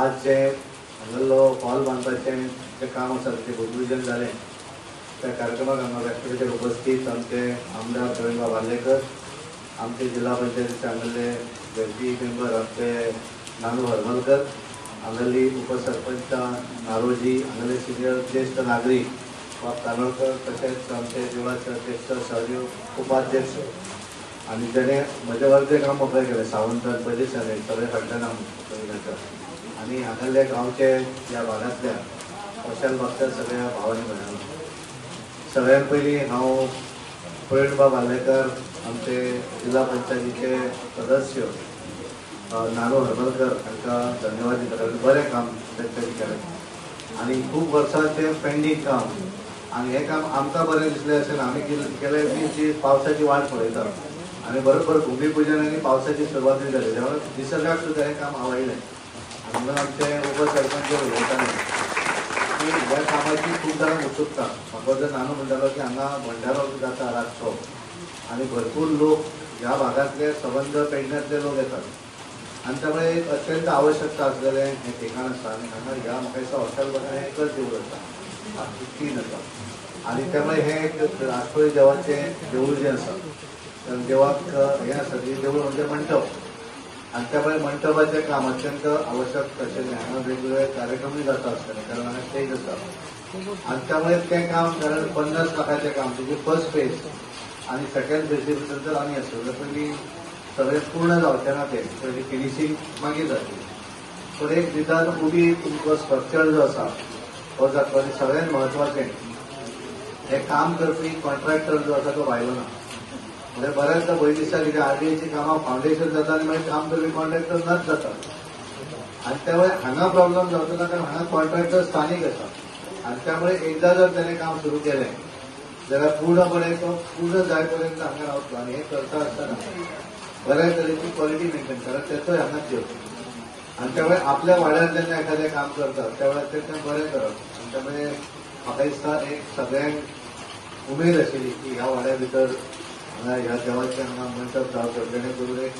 आज जे हांगलो हॉल बांदपाचें जे काम आसा तें भूमिपूजन जालें. त्या कार्यक्रमाक हांगा व्यासपीठाचेर उपस्थित आमचे आमदार प्रवीण वाल्लेकर, आमचे जिल्हा पंचायतीचे हांगले जडपी मेंबर आमचे नानू हरमलकर, हांगली उपसरपंच नारोजी, हांगले सिनियर ज्येष्ठ नागरीक बाब कानोळकर, तशेंच आमचे देवळाचे अध्यक्ष सहदेव उपाध्यक्ष आणि जेणे म्हजे वर्गे काम मोकळे केले सावंत पयलीं सारे सगळे फाटल्यान हांव आणि हांगले गांवचे ह्या भागांतल्या अशा भक्त्या सगळ्या भावांनी भयणां. सगळ्यात पयलीं हांव प्रवीण वाल्लेकर, आमचे जिल्हा पंचायतीचे सदस्य नानू हरमलकर हांकां धन्यवाद दिता. बरें काम तेंच्यांनी केलें आनी खूब वर्सांचें पेंडींग काम आनी हें काम आमकां बरें दिसलें अशें आमी केलें ती पावसाची वाट पळयता आनी बरोबर भुमिपूजन आनी पावसाची सुरवातूय जाली तेन्ना निसर्गाक सुद्दां हें काम आवडलें. आनी म्हणून आमचे उपसरपंच उलयताले की ह्या कामाची खूब जाणांक उत्सुकता. म्हाका जर नानू म्हणटालो की हांगा भंडारो जाता रातचो आनी भरपूर लोक ह्या भागांतले संबंध पेडण्यांतले लोक येतात आनी त्यामुळे एक अत्यंत आवश्यकता आसलेलें हें ठिकाण आसा. आनी हांगा ह्या म्हाका दिसता हॉस्टेल बद्दल एकच देवूळ आसा, 3 आसा आनी त्यामुळे हें एक राष्ट्रीय देवाचें देवूळ जें आसा देवाक हें आसा की देवूळ म्हणजे मंडप आनी त्यामुळे मंडपाचें काम अत्यंत आवश्यक आशिल्लें. हांगा वेगवेगळे कार्यक्रमूय जाता आसतले कारण हांगा स्टेज आसा आनी त्यामुळे तें काम कारण 50 लाखाचें काम तेजी फर्स्ट फेज आनी सेकंड फेजी भितर जर आमी आसतले पयलीं सगळें पूर्ण जावचें ना तें पयलीं फिनिशींग मागीर जातली. पूण एक निदान उबी तुमचो स्ट्रक्चर जो आसा हो जातलो आनी सगळ्यांत म्हत्वाचें हें काम करपी कॉन्ट्रॅक्टर जो आसा तो भायलो ना. म्हणजे बऱ्याचदा भंय दिसता कितें आरडीएची कामां फावंडेशन जाता आनी मागीर काम करपी कॉन्ट्रॅक्टर नच जाता आनी त्यामुळे हांगा प्रॉब्लेम जावचो ना कारण हांगा कॉन्ट्रॅक्टर स्थानीक आसा आनी त्यामुळे एकदा जर तेणें काम सुरू केलें जाल्यार पूर्णपणे तो पूर्ण जाय पर्यंत हांगा रावतलो आनी हें करता आसतना बऱ्या तरेची क्वॉलिटी मेंटेन करप तेचोय हांगाच घेवप आनी त्यामुळे आपल्या वाड्यार जेन्ना एखादें काम करता त्या वेळार तें बरें करप. आनी त्यामुळे म्हाका दिसता एक सगळ्यांक उमेद आशिल्ली की ह्या वाड्या भितर हांगा ह्या देवाचें हांगा मंडप जावचो जेणे करून एक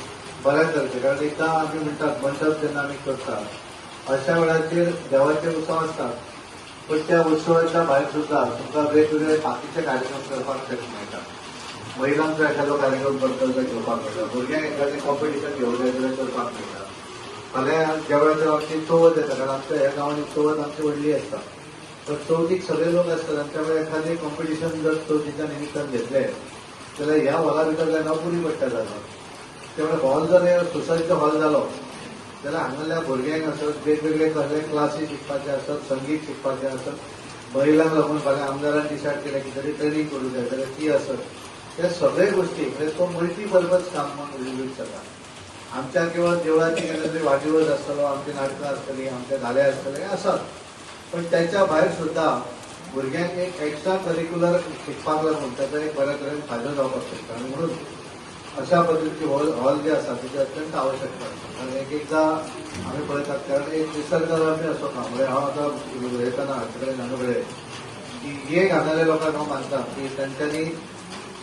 बऱ्या तरेचें कारण एकदां आमी म्हणटात मंडप जेन्ना आमी करतात अशा वेळाचेर देवाचे उत्सव आसतात पण त्या उत्सवाच्या भायर सुद्दां तुमकां वेगवेगळे बाकीचे कार्यक्रम करपाक मेळटा. महिलांचो एखादो कार्यक्रम करतलो तो घेवपाक मेळटा, भुरग्यांक एखादें कॉम्पिटिशन घेवंक जाय जाल्यार करपाक मेळटा. फाल्यां ज्या वेळाचेर आमची चवथ येता कारण आमच्या ह्या गांवांनी चवथ आमची व्हडली आसता तर चवथीक सगळे लोक आसतात आनी त्यामुळे एखादें कॉम्पिटिशन जर चवथीच्या निमित्तान घेतलें जाल्यार ह्या हॉला भितर जायना पुरी पडटा जाता. त्यामुळे हॉल जर सुसज्ज हॉल जालो जाल्यार हांगाल्या भुरग्यांक आसत वेगवेगळे कसले क्लासीस शिकपाचे आसत, संगीत शिकपाचें आसत, महिलांक लागून फाल्यां आमदारान डिसायड केलें की तरी ट्रेनींग करूंक जाय जाल्यार ती आसत. हे सगळे गोश्टी म्हणजे तो मल्टीपर्पज काम म्हणून उलूंक जाता. आमच्या केवळ देवळाची केन्ना तरी वाडदिवस आसतलो, आमची नाटकां आसतलीं, आमचे धाले आसतले आसात पण त्याच्या भायर सुद्दां भुरग्यांक एक एक्स्ट्रा करिक्युलर शिकपाक लागून ताचो एक बऱ्या तरेन फायदो जावपाक शकता आनी म्हणून अशा पद्दतीची हॉल जे आसा तेची अत्यंत आवश्यकता आसा. कारण एकदां आमी पळयतात कारण एक निसर्गरम्य असो काम म्हणजे हांव आतां उलयतना हाचे कडेन हांगा कडेन की एक हांगाल्या लोकांक हांव मानता की तांच्यांनी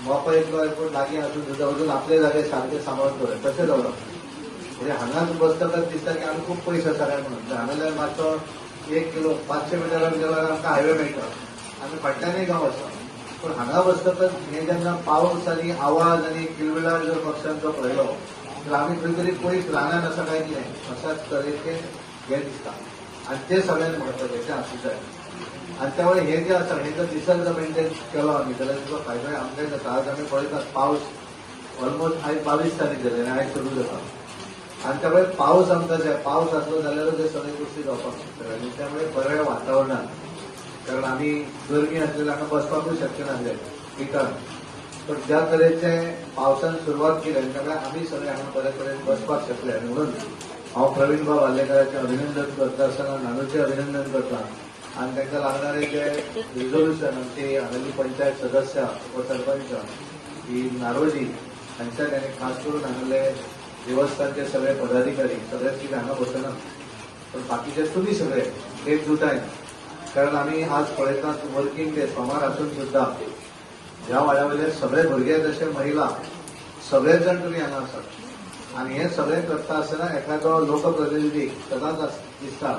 मोपा इतलो एअरपोर्ट लागीं आसून सुद्दां अजून आपले जागे सारके सांबाळून दवरप तशें दवरप. म्हणजे हांगाच बसतकच दिसता की आमी खूब पयस आसा काय म्हणून हांगाल्यार मातसो 1 किलो 500 मिटराक गेल्यार आमकां हायवे मेळटा आमी फाटल्यानय गांव आसा पण हांगा बसतकच हे जेन्ना पावस आनी आवाज आनी किलबिलाट जर पक्ष्यांचो पळयलो तर आमी खंय तरी पयस रानान आसा काय कितें अशाच तरेचें हें दिसता आनी तें सगळ्यांत म्हत्वाचें आसूंक जाय. आनी त्यामुळे हे जे आसा हे जर निसर्ग मेंटेन केलो आमी जाल्यार ताचो फायदो आमकांय जाता. आज आमी पळयतात पावस ऑलमोस्ट आयज 22 तारीख जाली आनी आयज सुरू जाता आनी त्यामुळे पावस आमकां जाय पावस आसलो जाल्यारूच हे सगळे गोश्टी जावपाक शकता आनी त्यामुळे बऱ्या वातावरणान कारण आमी गरमी आसलेली हांगा बसपाकूय शक्य नासलें पिकान पण ज्या तरेचें पावसान सुरवात केली आनी त्यामुळे आमी सगळे हांगा बऱ्या तरेन बसपाक शकले आनी म्हणून हांव प्रवीण वाल्लेकराचें अभिनंदन करता आसतना नानूचें अभिनंदन करता आनी तांकां लागणारे जे रिझोल्युशन आमची हांगाची पंचायत सदस्य उपसरपंच ही नारोजी हांच्या ताणें खास करून हांगले देवस्थानचे सगळे पदाधिकारी सगळेच कितें हांगा बसना पण बाकीचे तुमी सगळे एकजुटायन कारण आमी आज पळयतात वर्किंग डे सोमार आसून सुद्दां ह्या वाड्या वयले सगळे भुरगे जशे महिला सगळेच जाण तुमी हांगा आसात आणि हे सगळे करता असताना एखादो लोकप्रतिनिधी सदांच दिसता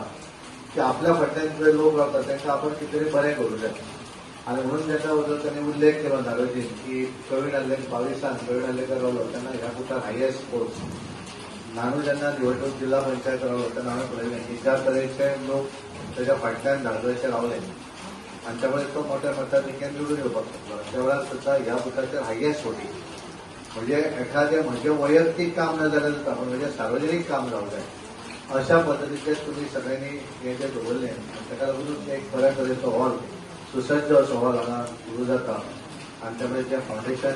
की आपल्या फाटल्यान जे लोक रावतात त्यांना आपण कितेतरी बरें करूं जाय आणि म्हणून त्याच्या बद्दल त्यांनी उल्लेख केला धावेजीन की प्रवीण आल्लेकर 22 प्रवीण आल्लेकर रावलो तेन्ना ह्या कुटार हायएस्ट पोस्ट नानू जेन्ना निवडणूक जिल्हा पंचायत रावलो तेन्ना हांवें पळयलें की ज्या तरेचे लोक त्याच्या फाटल्यान धाकटुचे रावले आणि त्यामुळे तो मोठ्या मताधिक्यान निवडून येवपाक शकलो त्या वेळार सुद्धा ह्या बुथाचेर हायएस्ट वोटींग म्हणजे एखादे म्हणजे वैयक्तिक काम न जाल्यार जाता पण म्हणजे सार्वजनीक काम जावं जाय अशा पद्दतीचे तुम्ही सगळ्यांनी हे जे दवरलें ताका लागून एक बऱ्या तरेचो हॉल सुसज्ज असो हॉल हांगा सुरू जाता आणि त्यामुळे जे फाउंडेशन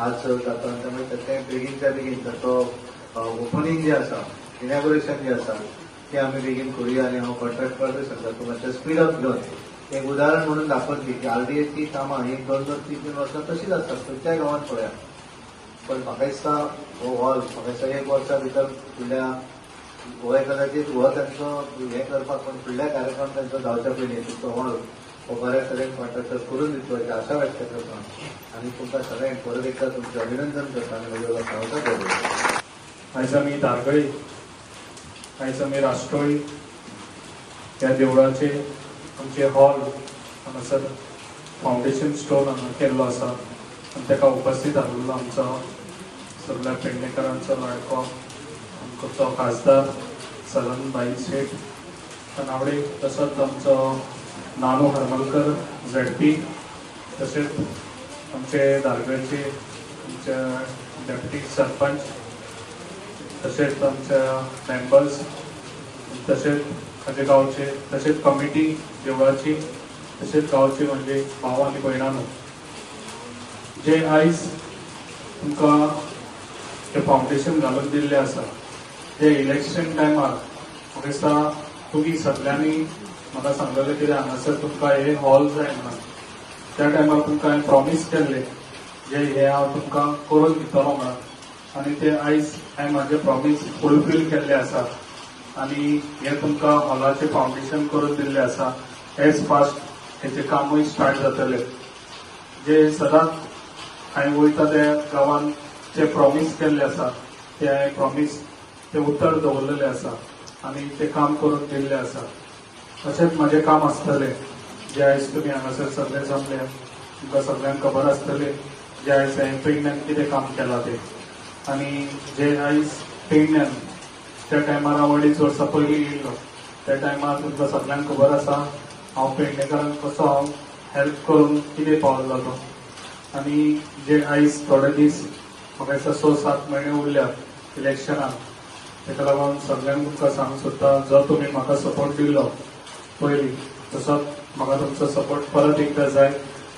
आज जाता आणि त्यामुळे तें बेगीनच्या बेगीन ताचो ओपनिंग जे आसा इनॉग्रेशन जे आसा ते आमी बेगीन करूया आणि हांव कॉन्ट्रॅक्टराकूय सांगता तूं मातशें स्पीड अप घेवन एक उदाहरण म्हणून दाखवतली की आरडीएची कामां ही 2-2, 3-3 वर्सां तशीच आसतात खंयच्याय गांवांत पळया पण म्हाका दिसता हो हॉल म्हाका दिसता 1 वर्सा भितर फुडल्या हो कदाचित हो तांचो हें करपाक पण फुडल्या कार्यक्रम तांचो जावच्या पयलीं तुमचो हॉल हो बऱ्या तरेन कॉन्ट्रॅक्टर करून दितलो अशी आशा व्यक्त करता आनी तुमकां सगळ्यांक परत एकदा तुमचें अभिनंदन करता आनी म्हज्या सांगता करता आयज आमी दारगळी आयज आमी राष्ट्रोळी ह्या देवळाचे आमचे हॉल हांगासर फाउंडेशन स्टोन हांगा केल्लो आसा आनी ताका उपस्थित आशिल्लो आमचो सगळ्या पेडणेकरांचो लाडको आमचो खासदार सलनभाई शेट तनावडे तसोच आमचो नानू हरमलकर झडपी तशेंच आमचे दारगळचे आमचे डेप्युटी सरपंच तशेंच आमच्या मेंबर्स तशेंच हाजे गांवचे तशेंच कमिटी देवळाची तशेंच गांवचे म्हणजे भाव आनी भयणांनो जे आयज तुमकां ते फाउंडेशन घालून दिल्लें आसा ते इलेक्शन टायमार म्हाका दिसता तुमी सगळ्यांनी म्हाका सांगलेलें कितें हांगासर तुमकां हे हॉल जाय म्हणून त्या टायमार तुमकां हांवें प्रॉमीस केल्लें जे हे हांव तुमकां करून दितलो म्हणून आनी ते आयज हांवें म्हाजें प्रॉमीस फुलफील केल्लें आसा आनी हे तुमकां हॉलाचें फाउंडेशन करून दिल्लें आसा एज फास्ट हेचें कामूय स्टार्ट जातलें जे सदांच हांवें वयता त्या गांवांत जे प्रॉमीस केल्लें आसा ते हांवें प्रॉमीस ते उतर दवरलेलें आसा आनी तें काम करून दिल्लें आसा अशेंच म्हाजें काम आसतलें जे आयज तुमी हांगासर सगळे जमले तुमकां सगळ्यांक खबर आसतली जे आयज हांवें पेडण्यान कितें काम केलां तें आनी जे आयज पेडण्यान त्या टायमार हांव 2.5 वर्सां पयलीं येयल्लो त्या टायमार तुमकां सगळ्यांक खबर आसा हांव पेडणेकारांक कसो हांव हेल्प करून कितें पावल्लो तो आनी जे आयज थोडे दीस म्हाका दिसता 6-7 म्हयने उरल्यात इलेक्शनाक ताका लागून सगळ्यांक तुमकां सांगूंक सोदता जो तुमी म्हाका सपोर्ट दिल्लो पयलीं तसोच म्हाका तुमचो सपोर्ट परत एकदा जाय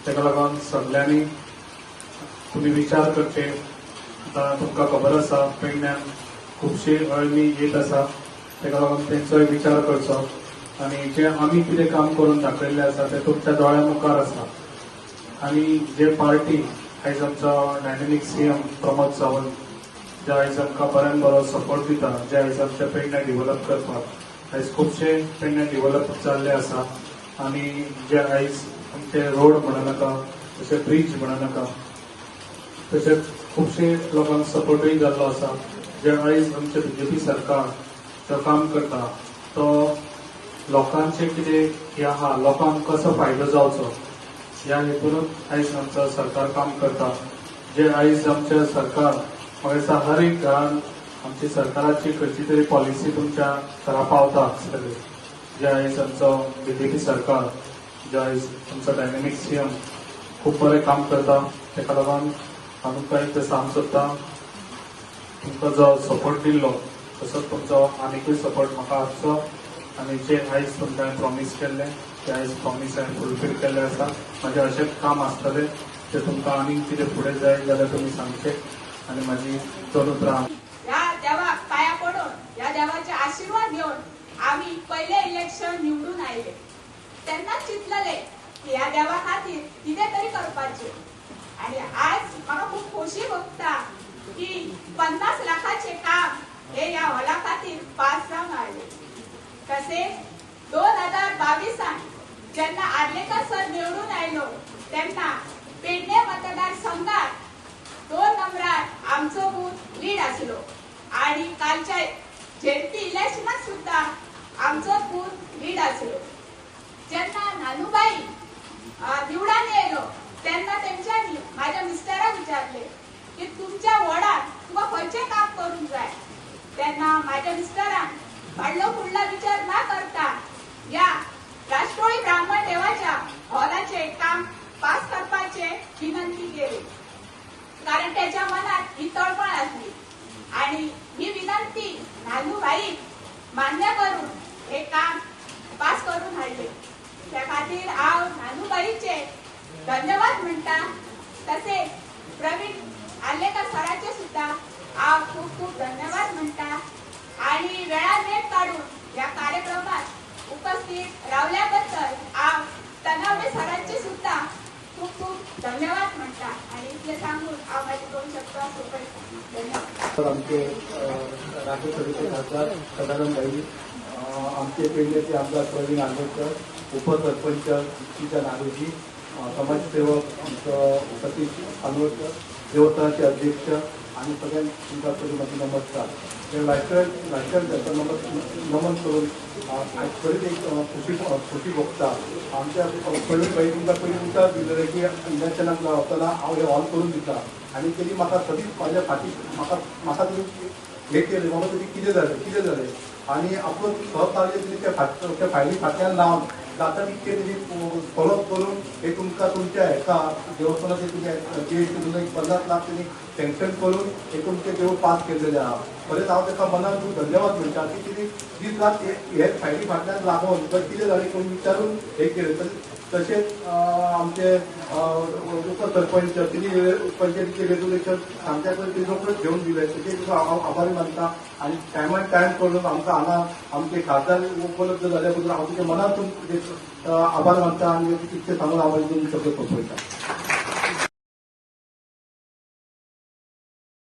ताका लागून सगळ्यांनी तुमी विचार करचे आतां तुमकां खबर आसा पेडण्यान खुबशी अळमी येत आसा ताका लागून तेंचोय विचार करचो आनी जे आमी कितें काम करून दाखयल्लें आसा तें तुमच्या दोळ्या मुखार आसा आनी जे पार्टी आयज आमचो डायनेमीक सीएम प्रमोद सावंत जे आयज आमकां बऱ्यान बरो सपोर्ट दिता जे आयज आमच्या पेडण्या डेव्हलप करपाक आयज खुबशे पेडण्या डेव्हलप जाल्ले आसा आनी जे आयज आमचे रोड म्हणनाका तशें ब्रीज म्हणनाका तशेंच खुबशे लोकांक सपोर्टूय जाल्लो आसा जे आयज आमचे बीजेपी सरकार जो काम करता तो लोकांचे कितें हे आहा लोकांक कसो फायदो जावचो ह्या हेतूनच आयज आमचो सरकार काम करता जे आयज आमचे सरकार म्हाका दिसता हर एक घरान आमची सरकाराची खंयची तरी पॉलिसी तुमच्या घरा पावता आसतली जे आयज आमचो बीजेपी सरकार जे आयज आमचो डायनेमीक सीएम खूब बरें काम करता ताका लागून हांव तुमकां एक सांगूंक सोदता तुमकां जो सपोर्ट दिल्लो तसोच तुमचो आनीकूय सपोर्ट म्हाका आसचो आनी जे आयज तुमकां हांवें प्रॉमीस केल्लें ते आयज प्रॉमीस हांवें फुलफील केल्लें आसा म्हाजें अशेंच काम आसतलें ते तुमकां आनीक कितें फुडें जाय जाल्यार तुमी सांगचें आनी म्हाजी चलूच राहा या देवाक पाया पडून या देवाचे आशीर्वाद घेऊन आम्ही पहिले इलेक्शन निवडून आयले तेन्नाच चिंतलेले की या देवा खातीर कितें तरी करपाचें आणि आज म्हाका खूब खोशी भोगता की 50 लाखाचे काम हे या हॉला खातीर पास जावन आयले तसेच 2022 जेन्ना आर्लेकर सर निवडून आयलो तेन्ना पेडणे मतदार संघात 2 नंबरार आमचो बूथ लीड आसलो माझ्या मिस्टरांक वाढलो पुढला विचार न करता या राष्ट्रोळी ब्राह्मण देवाच्या हॉलाचे काम पास करपाचे विनंती केली, कारण त्याच्या मनात ही तळमळ असली आणि ही विनंती नानूबाई मान्य करून हे काम पास करून हाडले. त्या खातीर हांव नानूबाईचे धन्यवाद म्हणटा. तसेच प्रवीण आर्लेकर सराचे सुद्धा हांव खूप खूप धन्यवाद म्हणटा आणि वेळार वेळ काढून या कार्यक्रमात उपस्थित रावल्याबद्दल हांव तनवडे सरांचे सुद्धा खूप खूप धन्यवाद म्हणटा आणि इतले सांगून हांव माझे 2 शब्द सोपयता. धन्यवाद. तर आमचे राज्यसभेचे खासदार सदानंदबाई, आमचे पेडलेचे आमदार प्रवीण आंबेडकर, उपसरपंच दीक्षिता नागोजी, समाजसेवक आमचं सतीश अनवडकर, देवस्थानाचे अध्यक्ष आणि सगळ्यांना माझे नमस्कार. राष्ट्रीय नमन करून परत एक खुशी बघता आमच्या प्रवीणबाई तुमका पयलीं उतर दिलेले की इलेक्शनाक वतना हांव हे हॉल करून दिता आणि तेणी म्हाका सदीच माझ्या फाटी म्हाका तुमी हे केले बाबा तुमी कितें जालें आणि आपलो सहकार्य तुमी त्या फायली फाटल्यान लावन जाता तितके तेणी फॉलो करून हे तुमकां तुमच्या हेका देवस्थानाचे तुमी तुमकां 50 लाख तेणी सँक्शन करून हे तुमचे देव पास केलेले आहा. परत हांव ताका मनान खूब धन्यवाद म्हणटा की तेणी दीस रात हे फायली फाटल्यान लागून कितें जालें कोण विचारून हे केलें. तशेंच आमचे उपसरपंच तेणी पंचायतीचे रेग्युलेशन आमच्या कडेन रोखडेच घेवन दिले, तेचे तुका हांव आभारी मानता आणि टायमान टायम करून आमकां हांगा आमचे खासदार उपलब्ध जाल्या बद्दल हांव तुजे मनांतून आभार मानता आणि तितके सांगून हांव शब्द सोंपयता.